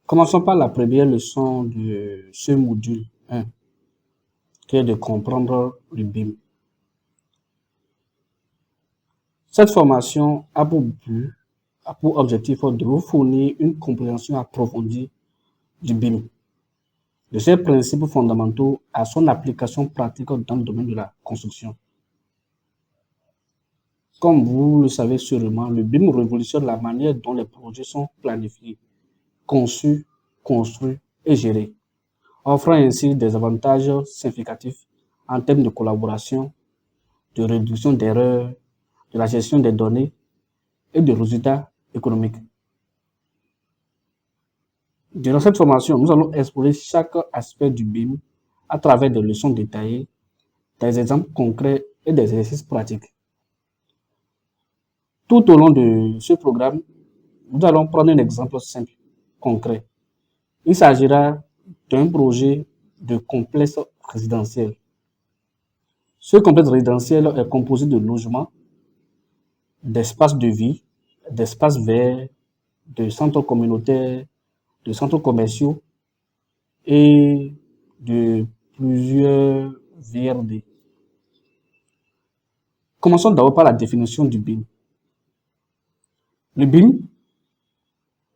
Commençons par la première leçon de ce module 1, qui est de comprendre le BIM. Cette formation a pour objectif de vous fournir une compréhension approfondie du BIM, de ses principes fondamentaux à son application pratique dans le domaine de la construction. Comme vous le savez sûrement, le BIM révolutionne la manière dont les projets sont planifiés, conçus, construits et gérés, offrant ainsi des avantages significatifs en termes de collaboration, de réduction d'erreurs, de la gestion des données et de résultats économiques. Durant cette formation, nous allons explorer chaque aspect du BIM à travers des leçons détaillées, des exemples concrets et des exercices pratiques. Tout au long de ce programme, nous allons prendre un exemple simple, concret. Il s'agira d'un projet de complexe résidentiel. Ce complexe résidentiel est composé de logements, d'espaces de vie, d'espaces verts, de centres communautaires, de centres commerciaux et de plusieurs VRD. Commençons d'abord par la définition du BIM. Le BIM,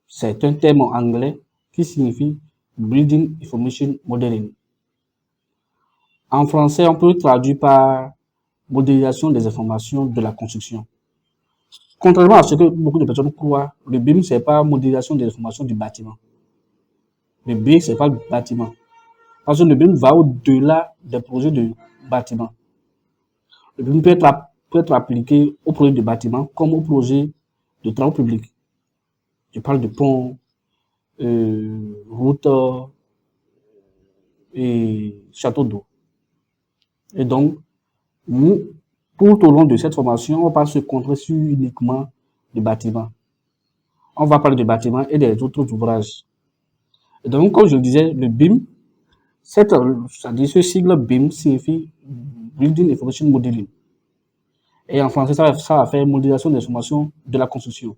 c'est un terme en anglais qui signifie Building Information Modeling. En français, on peut le traduire par modélisation des informations de la construction. Contrairement à ce que beaucoup de personnes croient, le BIM, ce n'est pas modélisation des informations du bâtiment. Le BIM, ce n'est pas le bâtiment. Parce que le BIM va au-delà des projets de bâtiment. Le BIM peut être appliqué au projet de bâtiment comme au projet de travaux publics. Je parle de ponts, routes et châteaux d'eau. Et donc, nous, tout au long de cette formation, on va pas se concentrer sur uniquement le bâtiment. On va parler de bâtiment et des autres ouvrages. Et donc, comme je le disais, le BIM, ce sigle BIM signifie Building Information Modeling. Et en français, ça va faire modélisation des informations de la construction.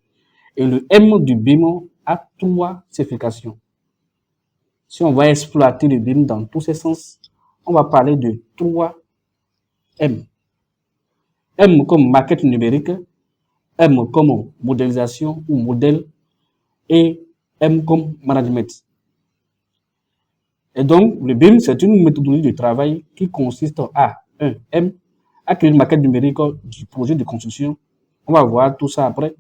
Et le M du BIM a 3 significations. Si on va exploiter le BIM dans tous ses sens, on va parler de 3 M. M comme maquette numérique, M comme modélisation ou modèle et M comme management. Et donc, le BIM, c'est une méthodologie de travail qui consiste à M, à créer une maquette numérique du projet de construction. On va voir tout ça après.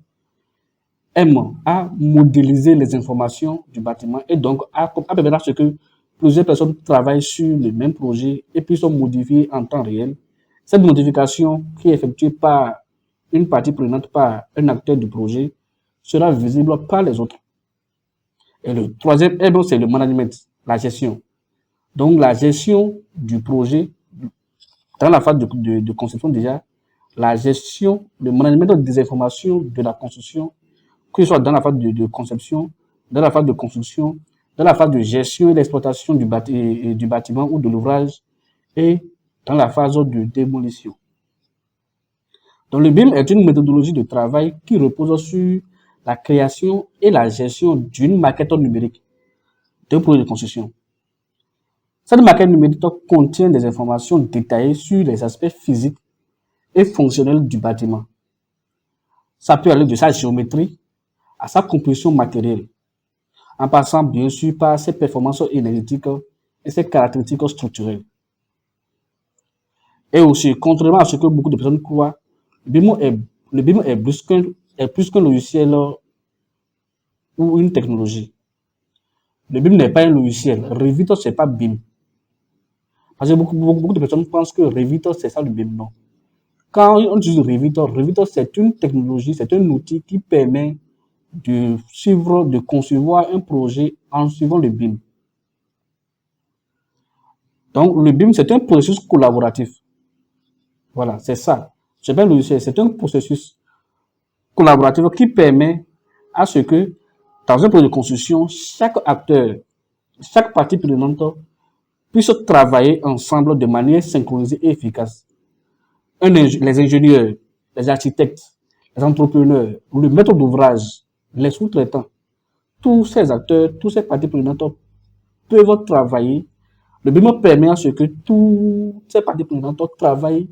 M, à modéliser les informations du bâtiment et donc à permettre à ce que plusieurs personnes travaillent sur le même projet et puissent modifier en temps réel. Cette modification qui est effectuée par une partie prenante, par un acteur du projet, sera visible par les autres. Et le troisième M, c'est le management, la gestion. Donc, la gestion du projet, dans la phase de conception déjà, la gestion, le management des informations de la construction, que ce soit dans la phase de conception, dans la phase de construction, dans la phase de gestion et d'exploitation du bâtiment ou de l'ouvrage, et dans la phase de démolition. Donc, le BIM est une méthodologie de travail qui repose sur la création et la gestion d'une maquette numérique d'un projet de construction. Cette maquette numérique contient des informations détaillées sur les aspects physiques et fonctionnels du bâtiment. Ça peut aller de sa géométrie à sa composition matérielle, en passant bien sûr par ses performances énergétiques et ses caractéristiques structurelles. Et aussi, contrairement à ce que beaucoup de personnes croient, le BIM est plus qu'un logiciel ou une technologie. Le BIM n'est pas un logiciel. Revit, c'est pas BIM. Parce que beaucoup de personnes pensent que Revit, c'est ça le BIM. Non. Quand on utilise Revit, c'est une technologie, c'est un outil qui permet de concevoir un projet en suivant le BIM. Donc, le BIM, c'est un processus collaboratif. Voilà, c'est ça. C'est pas un logiciel, c'est un processus collaboratif qui permet à ce que, dans un projet de construction, chaque acteur, chaque partie prenante puisse travailler ensemble de manière synchronisée et efficace. Les ingénieurs, les architectes, les entrepreneurs, le maître d'ouvrage, les sous-traitants, tous ces acteurs, tous ces parties prenantes peuvent travailler. Le BIM permet à ce que toutes ces parties prenantes travaillent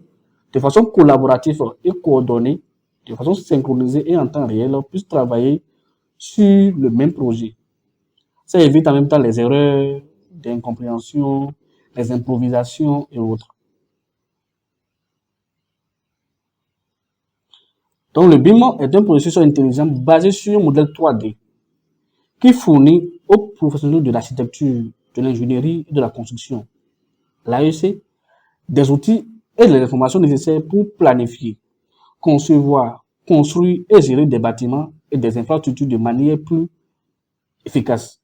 de façon collaborative et coordonnée, de façon synchronisée et en temps réel, puissent travailler sur le même projet. Ça évite en même temps les erreurs d'incompréhension, les improvisations et autres. Donc, le BIM est un processus intelligent basé sur un modèle 3D qui fournit aux professionnels de l'architecture, de l'ingénierie et de la construction, l'AEC, des outils et les informations nécessaires pour planifier, concevoir, construire et gérer des bâtiments et des infrastructures de manière plus efficace.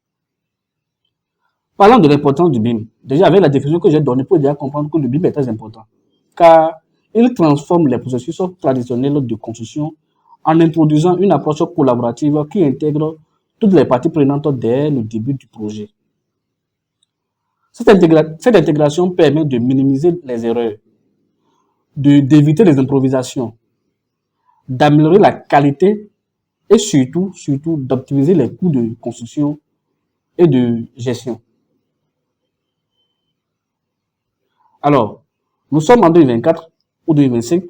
Parlant de l'importance du BIM, déjà avec la définition que j'ai donnée, pour déjà comprendre que le BIM est très important, car il transforme les processus traditionnels de construction en introduisant une approche collaborative qui intègre toutes les parties prenantes dès le début du projet. Cette intégration permet de minimiser les erreurs, d'éviter les improvisations, d'améliorer la qualité et surtout d'optimiser les coûts de construction et de gestion. Alors, nous sommes en 2024 ou 2025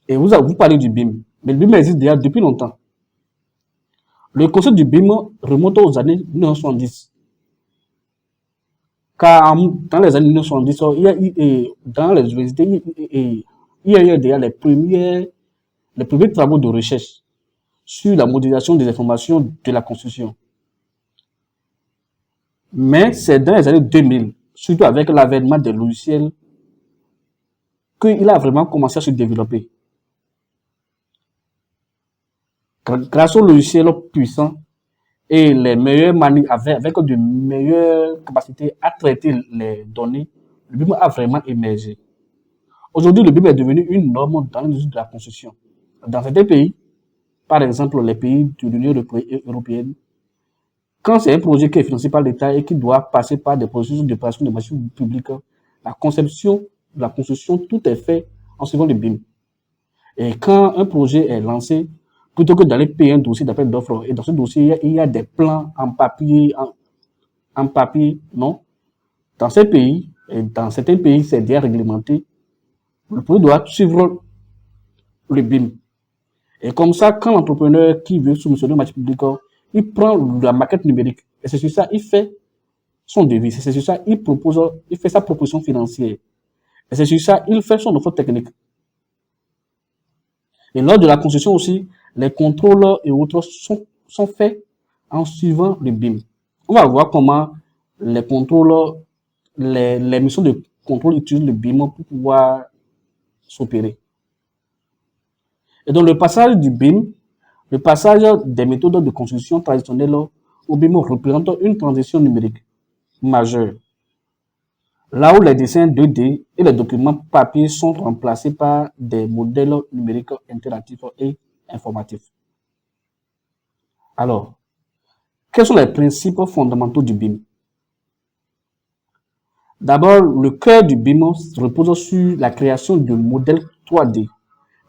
et vous parlez du BIM. Mais le BIM existe déjà depuis longtemps. Le concept du BIM remonte aux années 1970. Car dans les années 1970, dans les universités, il y a eu déjà les premiers travaux de recherche sur la modélisation des informations de la construction. Mais c'est dans les années 2000, surtout avec l'avènement des logiciels, qu'il a vraiment commencé à se développer. Grâce aux logiciels puissants et les meilleures manières, avec de meilleures capacités à traiter les données, le BIM a vraiment émergé. Aujourd'hui, le BIM est devenu une norme dans l'industrie de la construction. Dans certains pays, par exemple les pays de l'Union européenne, quand c'est un projet qui est financé par l'État et qui doit passer par des processus de passation de machines publiques, la conception, la construction, tout est fait en suivant le BIM. Et quand un projet est lancé, plutôt que d'aller payer un dossier d'appel d'offres, et dans ce dossier, il y a des plans en papier, non. Dans ces pays, et dans certains pays, c'est déjà réglementé, le projet doit suivre le BIM. Et comme ça, quand l'entrepreneur qui veut soumissionner un marché public, il prend la maquette numérique, et c'est sur ça, il fait son devis, c'est sur ça, il fait sa proposition financière, et c'est sur ça, il fait son offre technique. Et lors de la construction aussi, les contrôles et autres sont faits en suivant le BIM. On va voir comment les contrôles, les missions de contrôle utilisent le BIM pour pouvoir s'opérer. Et donc le passage du BIM, le passage des méthodes de construction traditionnelles au BIM représente une transition numérique majeure. Là où les dessins 2D et les documents papier sont remplacés par des modèles numériques interactifs et informatifs. Alors, quels sont les principes fondamentaux du BIM? D'abord, le cœur du BIM repose sur la création de modèles 3D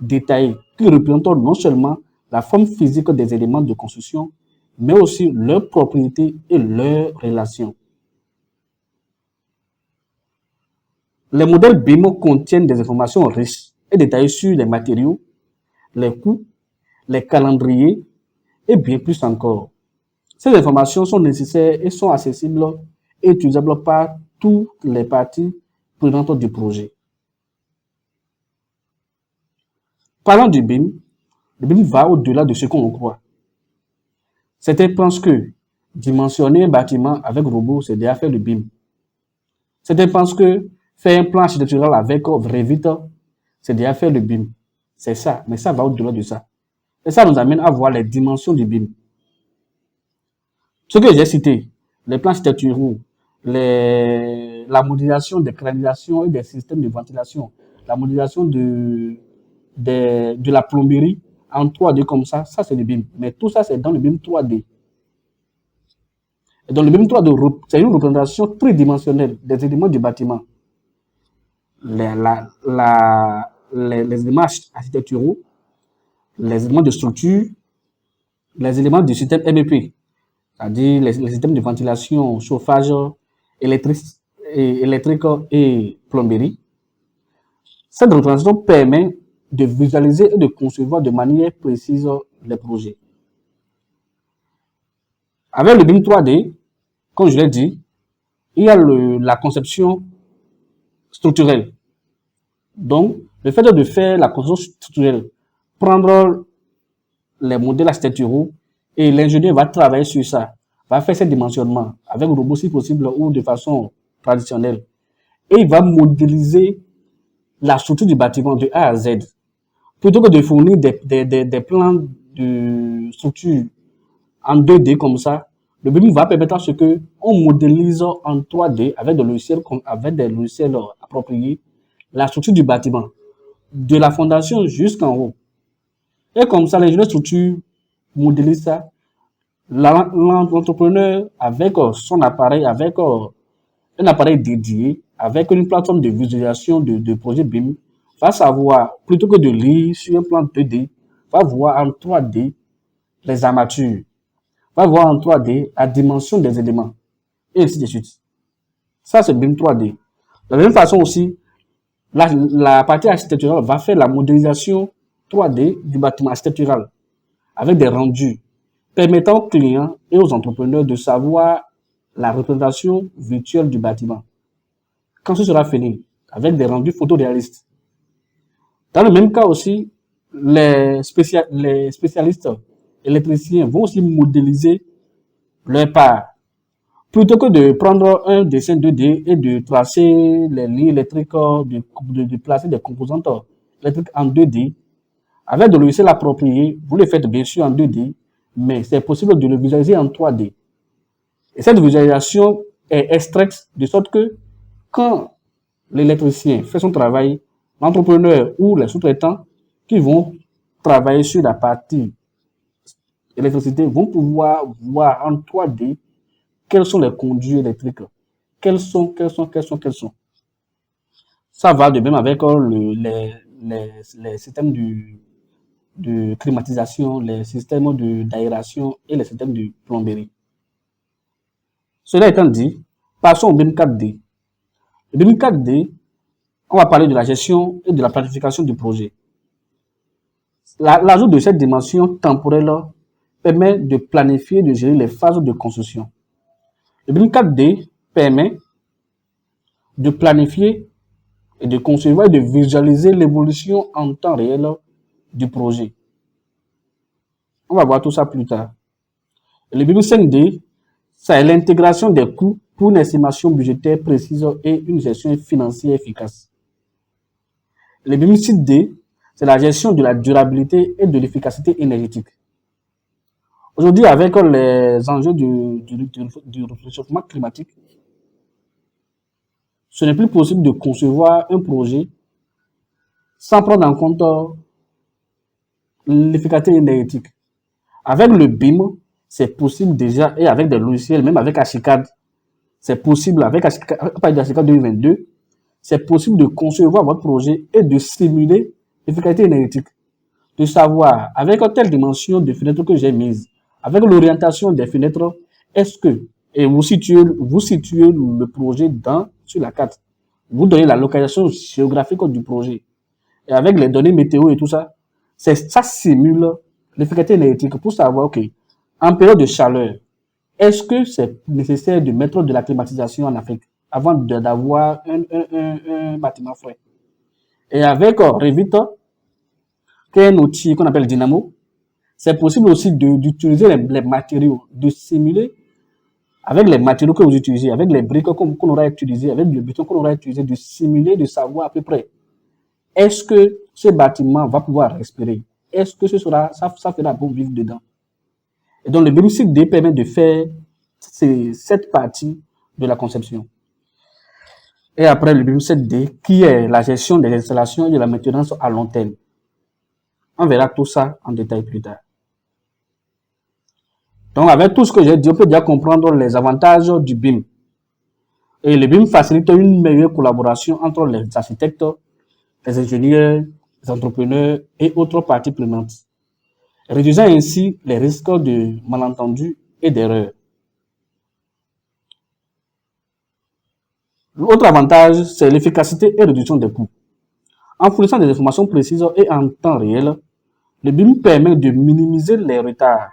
détaillés qui représentent non seulement la forme physique des éléments de construction, mais aussi leurs propriétés et leurs relations. Les modèles BIM contiennent des informations riches et détaillées sur les matériaux, les coûts, les calendriers et bien plus encore. Ces informations sont nécessaires et sont accessibles et utilisables par toutes les parties prenantes du projet. Parlant du BIM, le BIM va au-delà de ce qu'on croit. Certains pensent que dimensionner un bâtiment avec robot, c'est déjà faire le BIM. Certains pensent que faire un plan architectural avec Revit, c'est déjà faire le BIM. C'est ça, mais ça va au-delà de ça. Et ça nous amène à voir les dimensions du BIM. Ce que j'ai cité, les plans architecturaux, la modélisation des canalisations et des systèmes de ventilation, la modélisation de la plomberie en 3D comme ça c'est le BIM. Mais tout ça, c'est dans le BIM 3D. Et dans le BIM 3D, c'est une représentation tridimensionnelle des éléments du bâtiment. Les éléments architecturaux, les éléments de structure, les éléments du système MEP. c'est-à-dire les systèmes de ventilation, chauffage électrique électrique et plomberie. Cette représentation permet de visualiser et de concevoir de manière précise les projets. Avec le BIM 3D, comme je l'ai dit, il y a la conception structurelle. Donc, le fait de faire la conception structurelle, prendre les modèles architecturaux et l'ingénieur va travailler sur ça, va faire ses dimensionnements avec un robot si possible ou de façon traditionnelle. Et il va modéliser la structure du bâtiment de A à Z. Plutôt que de fournir des plans de structure en 2D comme ça, le BIM va permettre à ce que on modélise en 3D avec des logiciels appropriés la structure du bâtiment, de la fondation jusqu'en haut. Et comme ça, l'ingénieur structure modélise ça. L'entrepreneur, avec son appareil, avec un appareil dédié, avec une plateforme de visualisation de projet BIM, va savoir, plutôt que de lire sur un plan 2D, va voir en 3D les armatures, va voir en 3D la dimension des éléments, et ainsi de suite. Ça, c'est BIM 3D. De la même façon aussi, la partie architecturale va faire la modélisation 3D du bâtiment architectural avec des rendus permettant aux clients et aux entrepreneurs de savoir la représentation virtuelle du bâtiment. Quand ce sera fini, avec des rendus photoréalistes. Dans le même cas aussi, les spécialistes électriciens vont aussi modéliser leur part. Plutôt que de prendre un dessin 2D et de tracer les lignes électriques, de placer des composantes électriques en 2D, avec des logiciels appropriés, vous le faites bien sûr en 2D, mais c'est possible de le visualiser en 3D. Et cette visualisation est extraite de sorte que quand l'électricien fait son travail, l'entrepreneur ou les sous-traitants qui vont travailler sur la partie électricité vont pouvoir voir en 3D quels sont les conduits électriques, quels sont. Ça va de même avec les systèmes de climatisation, les systèmes d'aération et les systèmes de plomberie. Cela étant dit, passons au BIM 4D. Le BIM 4D, on va parler de la gestion et de la planification du projet. L'ajout de cette dimension temporelle permet de planifier et de gérer les phases de construction. Le BIM 4D permet de planifier et de concevoir et de visualiser l'évolution en temps réel du projet. On va voir tout ça plus tard. Le BIM 5D, c'est l'intégration des coûts pour une estimation budgétaire précise et une gestion financière efficace. Le BIM 6D, c'est la gestion de la durabilité et de l'efficacité énergétique. Aujourd'hui, avec les enjeux du réchauffement climatique, ce n'est plus possible de concevoir un projet sans prendre en compte l'efficacité énergétique. Avec le BIM, c'est possible déjà, et avec des logiciels, même avec Archicad, c'est possible, avec Archicad 2022, c'est possible de concevoir votre projet et de simuler l'efficacité énergétique. De savoir, avec telle dimension de fenêtre que j'ai mise, avec l'orientation des fenêtres, est-ce que, et vous situez le projet sur la carte, vous donnez la localisation géographique du projet, et avec les données météo et tout ça, ça simule l'efficacité énergétique pour savoir, ok, en période de chaleur, est-ce que c'est nécessaire de mettre de la climatisation en Afrique avant d'avoir un bâtiment frais? Et avec Revit, qui est un outil qu'on appelle Dynamo, c'est possible aussi d'utiliser les matériaux, de simuler avec les matériaux que vous utilisez, avec les briques qu'on aura utilisées, avec le béton qu'on aura utilisé, de simuler, de savoir à peu près est-ce que ce bâtiment va pouvoir respirer, est-ce que ça fera bon vivre dedans. Et donc le BIM 6D permet de faire cette partie de la conception. Et après le BIM 7D qui est la gestion des installations et de la maintenance à long terme. On verra tout ça en détail plus tard. Donc avec tout ce que j'ai dit, on peut déjà comprendre les avantages du BIM. Et le BIM facilite une meilleure collaboration entre les architectes, les ingénieurs, les entrepreneurs et autres parties prenantes, réduisant ainsi les risques de malentendus et d'erreurs. L'autre avantage, c'est l'efficacité et réduction des coûts. En fournissant des informations précises et en temps réel, le BIM permet de minimiser les retards,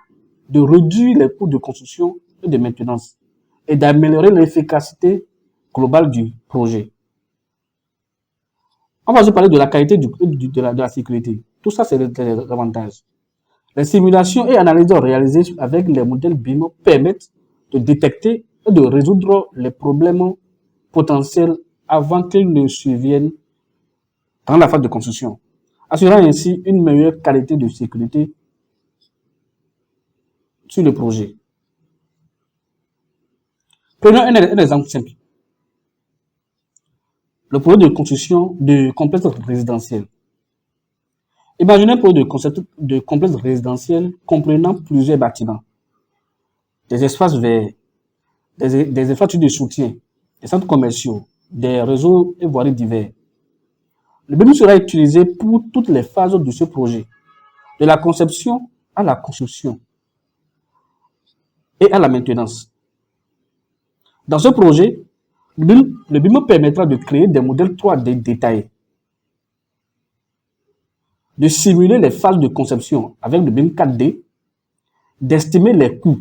de réduire les coûts de construction et de maintenance et d'améliorer l'efficacité globale du projet. On va aussi parler de la qualité de la sécurité. Tout ça, c'est les avantages. Les simulations et analyses réalisées avec les modèles BIM permettent de détecter et de résoudre les problèmes potentiels avant qu'ils ne surviennent dans la phase de construction, assurant ainsi une meilleure qualité de sécurité sur le projet. Prenons un exemple simple. Le projet de construction de complexe résidentiel. Imaginez un projet de complexe résidentiel comprenant plusieurs bâtiments, des espaces verts, des infrastructures de soutien, des centres commerciaux, des réseaux et voiries divers. Le BIM sera utilisé pour toutes les phases de ce projet, de la conception à la construction et à la maintenance. Dans ce projet, le BIM permettra de créer des modèles 3D détaillés, de simuler les phases de conception avec le BIM 4D, d'estimer les coûts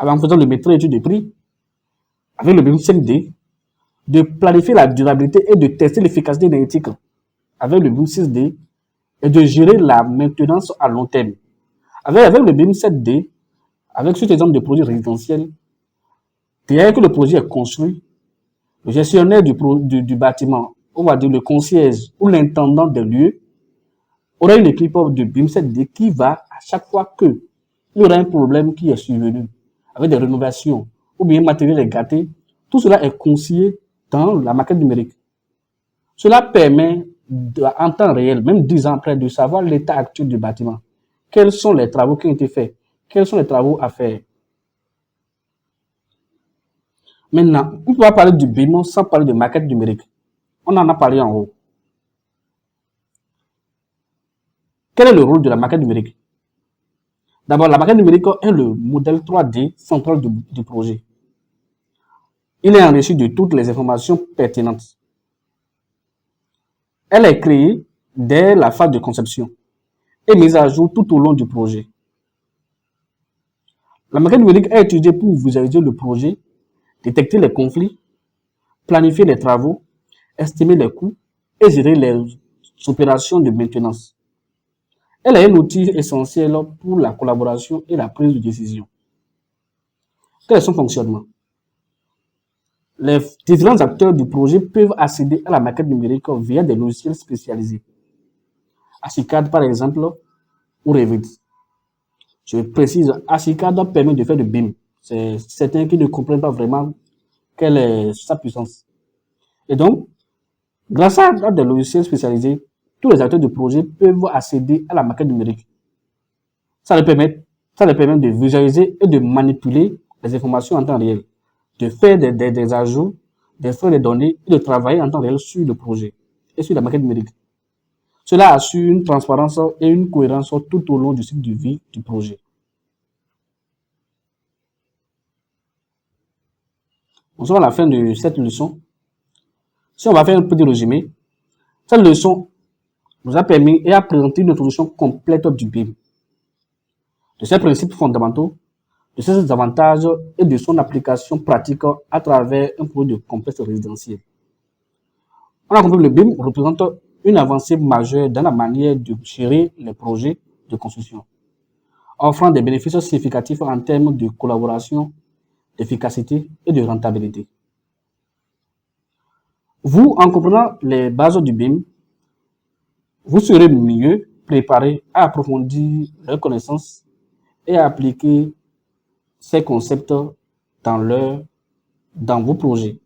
en faisant le méthode étude de prix avec le BIM 5D, de planifier la durabilité et de tester l'efficacité énergétique avec le BIM 6D et de gérer la maintenance à long terme. Avec le BIM 7D, avec cet exemple de projet résidentiel, dès que le projet est construit, le gestionnaire du bâtiment, on va dire le concierge ou l'intendant des lieux, aura une équipe de BIM 7D qui va, à chaque fois qu'il y aura un problème qui est survenu, avec des rénovations ou bien matériel est gâté, tout cela est consigné dans la maquette numérique. Cela permet, en temps réel, même 10 ans après, de savoir l'état actuel du bâtiment. Quels sont les travaux qui ont été faits? Quels sont les travaux à faire? Maintenant, on ne peut pas parler du BIM sans parler de maquette numérique. On en a parlé en haut. Quel est le rôle de la maquette numérique? D'abord, la maquette numérique est le modèle 3D central du projet. Il est enrichi de toutes les informations pertinentes. Elle est créée dès la phase de conception et mise à jour tout au long du projet. La maquette numérique est utilisée pour visualiser le projet, détecter les conflits, planifier les travaux, estimer les coûts et gérer les opérations de maintenance. Elle est un outil essentiel pour la collaboration et la prise de décision. Quel est son fonctionnement? Les différents acteurs du projet peuvent accéder à la maquette numérique via des logiciels spécialisés. ASICAD par exemple, ou Revit. Je précise, ASICAD permet de faire du BIM. C'est certains qui ne comprennent pas vraiment quelle est sa puissance. Et donc, grâce à des logiciels spécialisés, tous les acteurs du projet peuvent accéder à la maquette numérique. Ça leur permet de visualiser et de manipuler les informations en temps réel, de faire des ajouts, d'extraire des données et de travailler en temps réel sur le projet et sur la maquette numérique. Cela assure une transparence et une cohérence tout au long du cycle de vie du projet. On sera à la fin de cette leçon. Si on va faire un petit résumé, cette leçon nous a permis et a présenté une introduction complète du BIM, de ses principes fondamentaux, de ses avantages et de son application pratique à travers un projet de complexe résidentiel. On a compris que le BIM représente une avancée majeure dans la manière de gérer les projets de construction, offrant des bénéfices significatifs en termes de collaboration, d'efficacité et de rentabilité. Vous, en comprenant les bases du BIM, vous serez mieux préparé à approfondir leurs connaissances et à appliquer ces concepts dans vos projets.